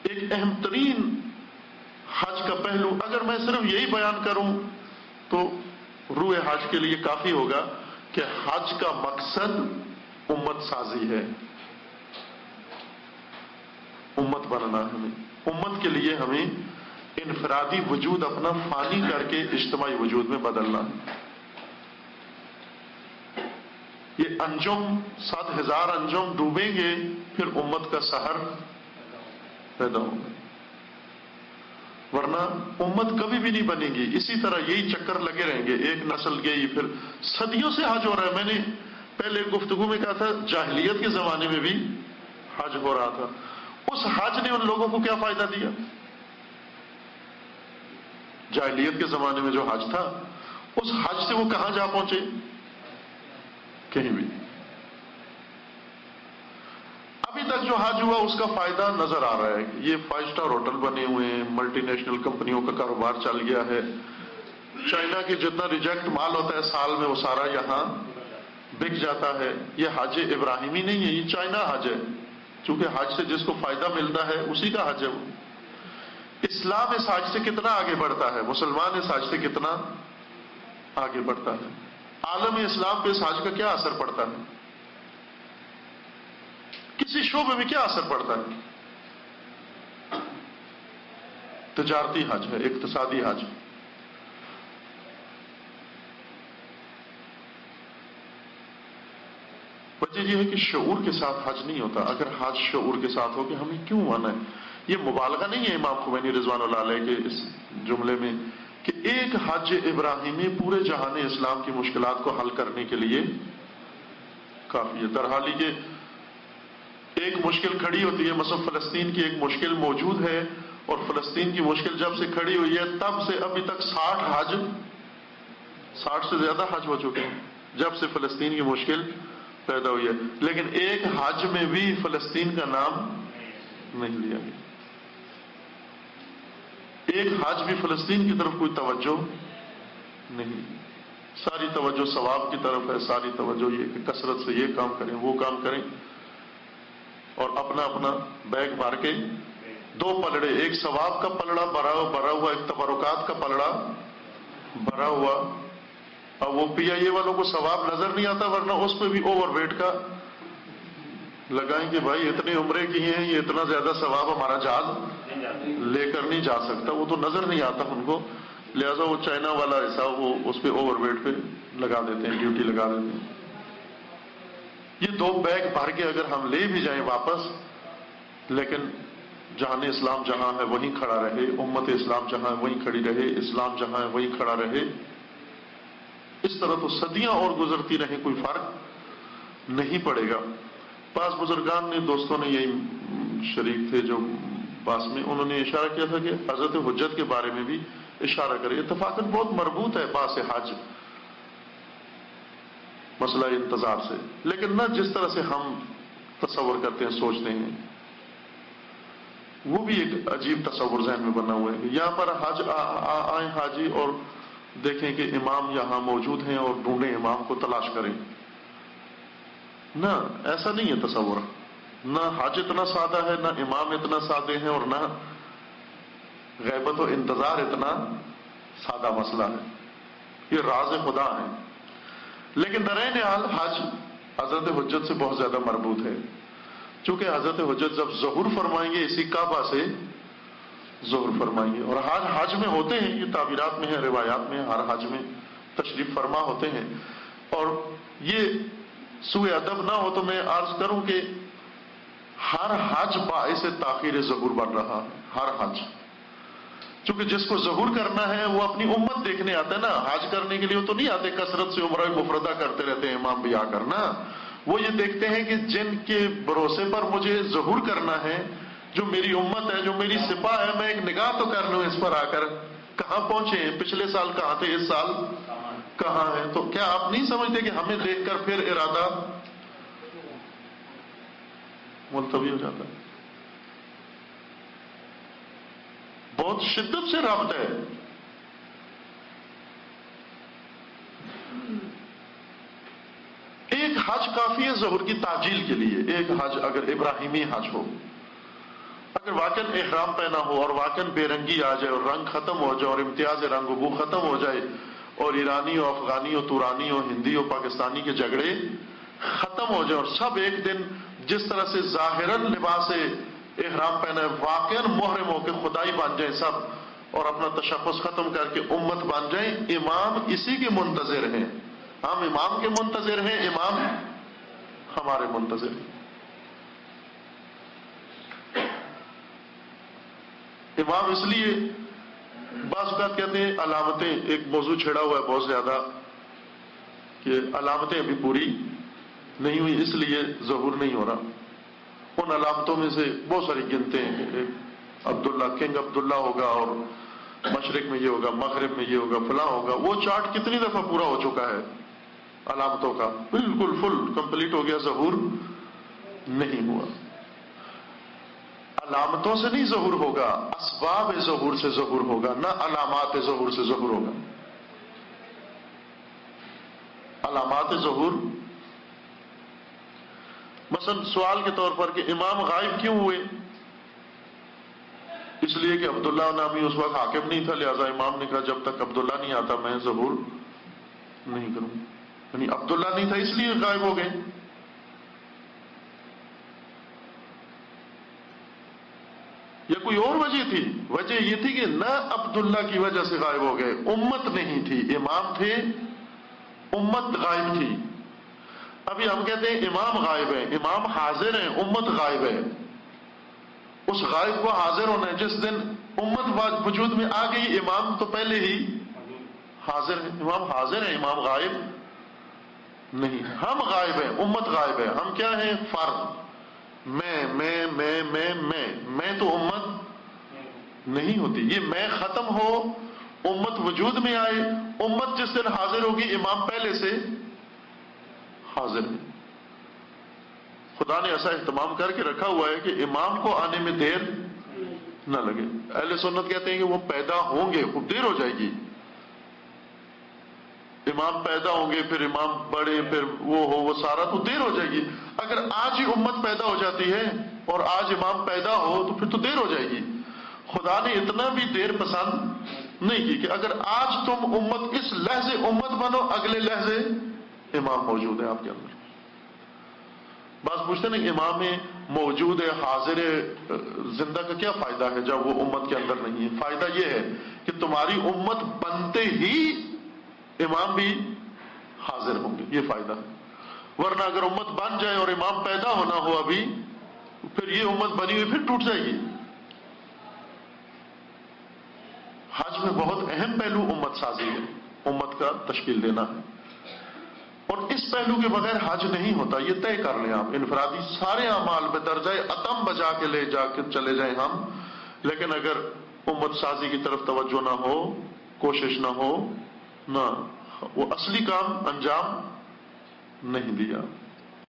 ایک اہم ترین حج کا پہلو، اگر میں صرف یہی بیان کروں تو روح حج کے لیے کافی ہوگا کہ حج کا مقصد امت سازی ہے، امت بننا، ہمیں امت کے لیے ہمیں انفرادی وجود اپنا فانی کر کے اجتماعی وجود میں بدلنا ہے۔ یہ انجم 7,000 انجم ڈوبیں گے پھر امت کا سحر پیدا ہوگا، ورنہ امت کبھی بھی نہیں بنے گی۔ اسی طرح یہی چکر لگے رہیں گے، ایک نسل گئی پھر صدیوں سے حج ہو رہا ہے۔ میں نے پہلے گفتگو میں کہا تھا جاہلیت کے زمانے میں بھی حج ہو رہا تھا، اس حج نے ان لوگوں کو کیا فائدہ دیا؟ جاہلیت کے زمانے میں جو حج تھا، اس حج سے وہ کہاں جا پہنچے؟ کہیں بھی۔ ابھی تک جو حج ہوا اس کا فائدہ نظر آ رہا ہے، یہ 5 اسٹار ہوٹل بنے ہوئے ہیں، ملٹی نیشنل کمپنیوں کا کاروبار چل گیا ہے، چائنا کے جتنا ریجیکٹ مال ہوتا ہے سال میں وہ سارا یہاں بک جاتا ہے۔ یہ حج ابراہیمی نہیں ہے، یہ چائنا حج ہے، چونکہ حج سے جس کو فائدہ ملتا ہے اسی کا حج ہے وہ۔ اسلام اس حج سے کتنا آگے بڑھتا ہے، مسلمان اس حج سے کتنا آگے بڑھتا ہے، عالم اسلام پہ اس حج کا کیا اثر پڑتا ہے، کسی شعبے میں کیا اثر پڑتا ہے؟ تجارتی حج ہے، اقتصادی حج۔ وجہ یہ ہے کہ شعور کے ساتھ حج نہیں ہوتا۔ اگر حج شعور کے ساتھ ہو کہ ہمیں کیوں آنا ہے، یہ مبالغہ نہیں ہے امام خمینی رضوان اللہ علیہ کے اس جملے میں کہ ایک حج ابراہیمی پورے جہان اسلام کی مشکلات کو حل کرنے کے لیے کافی ہے۔ درحالی کہ ایک مشکل کھڑی ہوتی ہے، مثلا فلسطین کی ایک مشکل موجود ہے، اور فلسطین کی مشکل جب سے کھڑی ہوئی ہے تب سے ابھی تک 60 سے زیادہ حج ہو چکے ہیں جب سے فلسطین کی مشکل پیدا ہوئی ہے، لیکن ایک حج میں بھی فلسطین کا نام نہیں لیا گیا، ایک حج بھی فلسطین کی طرف کوئی توجہ نہیں، ساری توجہ ثواب کی طرف ہے، ساری توجہ یہ کہ کثرت سے یہ کام کریں وہ کام کریں، اور اپنا اپنا بیگ بھر کے 2 پلڑے، ایک ثواب کا پلڑا بھرا ہوا، ایک تبرکات کا پلڑا بھرا ہوا۔ اب وہ پی آئی اے والوں کو ثواب نظر نہیں آتا، ورنہ اس پہ بھی اوور ویٹ کا لگائیں گے، بھائی اتنے عمرے کی ہیں، یہ اتنا زیادہ ثواب ہمارا جہاز لے کر نہیں جا سکتا، وہ تو نظر نہیں آتا ان کو، لہذا وہ چائنا والا ایسا وہ اس پہ اوور ویٹ پہ لگا دیتے ہیں، ڈیوٹی لگا دیتے ہیں۔ یہ 2 بیگ بھر کے اگر ہم لے بھی جائیں واپس، لیکن جہان اسلام جہاں ہے وہیں کھڑا رہے، امت اسلام جہاں ہے وہیں کھڑی رہے، اسلام جہاں ہے وہیں کھڑا رہے، اس طرح تو صدیاں اور گزرتی رہیں، کوئی فرق نہیں پڑے گا۔ بعض بزرگان نے، دوستوں نے، یہی شریک تھے جو پاس میں، انہوں نے اشارہ کیا تھا کہ حضرت حجت کے بارے میں بھی اشارہ کرے، اتفاقاً بہت مربوط ہے باس حج مسئلہ انتظار سے، لیکن نہ جس طرح سے ہم تصور کرتے ہیں، سوچتے ہیں، وہ بھی ایک عجیب تصور ذہن میں بنا ہوا ہے کہ یہاں پر حج آئیں حاجی اور دیکھیں کہ امام یہاں موجود ہیں اور ڈھونڈیں امام کو تلاش کریں، نہ ایسا نہیں ہے تصور، نہ حج اتنا سادہ ہے، نہ امام اتنا سادے ہیں، اور نہ غیبت و انتظار اتنا سادہ مسئلہ ہے، یہ راز خدا ہے۔ لیکن درعین حال حج حضرت حجت سے بہت زیادہ مربوط ہے، چونکہ حضرت حجت جب ظہور فرمائیں گے اسی کعبہ سے ظہور فرمائیں گے، اور حج میں ہوتے ہیں، یہ تعبیرات میں ہے، روایات میں، ہر حج میں تشریف فرما ہوتے ہیں، اور یہ سوء ادب نہ ہو تو میں عرض کروں کہ ہر حج باعث تاخیر ظہور بن رہا ہے، ہر حج، چونکہ جس کو ظہور کرنا ہے وہ اپنی امت دیکھنے آتا ہے نا، حج کرنے کے لیے تو نہیں آتے کثرت سے عمرہ مفردہ کرتے رہتے ہیں امام بھی آ کر، نا وہ یہ دیکھتے ہیں کہ جن کے بھروسے پر مجھے ظہور کرنا ہے، جو میری امت ہے، جو میری سپاہ ہے، میں ایک نگاہ تو کر لوں اس پر آ کر، کہاں پہنچے ہیں، پچھلے سال کہاں تھے، اس سال کہاں ہے۔ تو کیا آپ نہیں سمجھتے کہ ہمیں دیکھ کر پھر ارادہ ملتوی ہو جاتا ہے؟ بہت شدت سے رابطہ ہے۔ ایک حج کافی ہے ظہور کی تعجیل کے لیے، ایک حج اگر ابراہیمی حج ہو، اگر واقعاً احرام پہنا ہو اور واقعاً بے رنگی آ جائے اور رنگ ختم ہو جائے اور امتیاز رنگ و بو ختم ہو جائے اور ایرانی ہو، افغانی ہو، تورانی ہو، ہندی ہو، پاکستانی کے جھگڑے ختم ہو جائے اور سب ایک دن جس طرح سے ظاہراً لباس احرام پہنا ہے واقعاً محرم ہو کے خدائی بن جائیں سب اور اپنا تشخص ختم کر کے امت بن جائیں، امام اسی کے منتظر ہیں، ہم امام کے منتظر ہیں، امام ہمارے منتظر ہیں۔ امام اس لیے بعض اوقات کہتے ہیں علامتیں، ایک موضوع چھڑا ہوا ہے بہت زیادہ کہ علامتیں ابھی پوری نہیں ہوئی اس لیے ظہور نہیں ہو رہا۔ ان علامتوں میں سے بہت ساری گنتے ہیں، عبداللہ کنگ عبداللہ ہوگا اور مشرق میں یہ ہوگا، مغرب میں یہ ہوگا، فلاں ہوگا۔ وہ چارٹ کتنی دفعہ پورا ہو چکا ہے علامتوں کا، بالکل فل کمپلیٹ ہو گیا، ظہور نہیں ہوا۔ علامتوں سے نہیں ظہور ہوگا، اسباب ظہور سے ظہور ہوگا، نہ علامات ظہور سے ظہور ہوگا۔ علامات ظہور مثلا سوال کے طور پر کہ امام غائب کیوں ہوئے؟ اس لیے کہ عبداللہ نامی اس وقت حاکم نہیں تھا، لہذا امام نے کہا جب تک عبداللہ نہیں آتا میں ظہور نہیں کروں، یعنی عبداللہ نہیں تھا اس لیے غائب ہو گئے۔ یا کوئی اور وجہ تھی؟ وجہ یہ تھی کہ نہ عبداللہ کی وجہ سے غائب ہو گئے، امت نہیں تھی، امام تھے، امت غائب تھی۔ ابھی ہم کہتے ہیں امام غائب ہے، امام حاضر ہیں، امت غائب ہے۔ اس غائب کو حاضر ہونا ہے، جس دن امت وجود میں آ گئی امام تو پہلے ہی حاضر ہے، امام حاضر ہے، امام غائب نہیں۔ ہم غائب ہیں، امت غائب ہے، ہم کیا ہیں؟ فرد، میں تو امت نہیں ہوتی، یہ میں ختم ہو امت وجود میں آئے، امت جس دن حاضر ہوگی امام پہلے سے حاضر ہے۔ خدا نے ایسا اہتمام کر کے رکھا ہوا ہے کہ امام کو آنے میں دیر نہ لگے۔ اہل سنت کہتے ہیں کہ وہ پیدا ہوں گے، خوب دیر ہو جائے گی، امام پیدا ہوں گے، پھر امام بڑے، پھر وہ سارا تو دیر ہو جائے گی۔ اگر آج ہی امت پیدا ہو جاتی ہے اور آج امام پیدا ہو تو پھر تو دیر ہو جائے گی۔ خدا نے اتنا بھی دیر پسند نہیں کی کہ اگر آج تم امت اس لحظے امت بنو، اگلے لحظے امام موجود ہے آپ کے اندر۔ بس پوچھتے ہیں کہ امام موجود ہے، حاضر ہے، زندہ کا کیا فائدہ ہے جب وہ امت کے اندر نہیں ہے؟ فائدہ یہ ہے کہ تمہاری امت بنتے ہی امام بھی حاضر ہوں گے، یہ فائدہ ہے۔ ورنہ اگر امت بن جائے اور امام پیدا ہونا ہو ابھی، پھر یہ امت بنی ہوئی پھر ٹوٹ جائے گی۔ حج میں بہت اہم پہلو امت سازی ہے، امت کا تشکیل دینا ہے، اور اس پہلو کے بغیر حج نہیں ہوتا، یہ طے کر لیں آپ۔ انفرادی سارے اعمال میں درجہ اتم بجا کے لے جا کے چلے جائیں ہم، لیکن اگر امت سازی کی طرف توجہ نہ ہو، کوشش نہ ہو، نہ وہ اصلی کام انجام نہیں دیا۔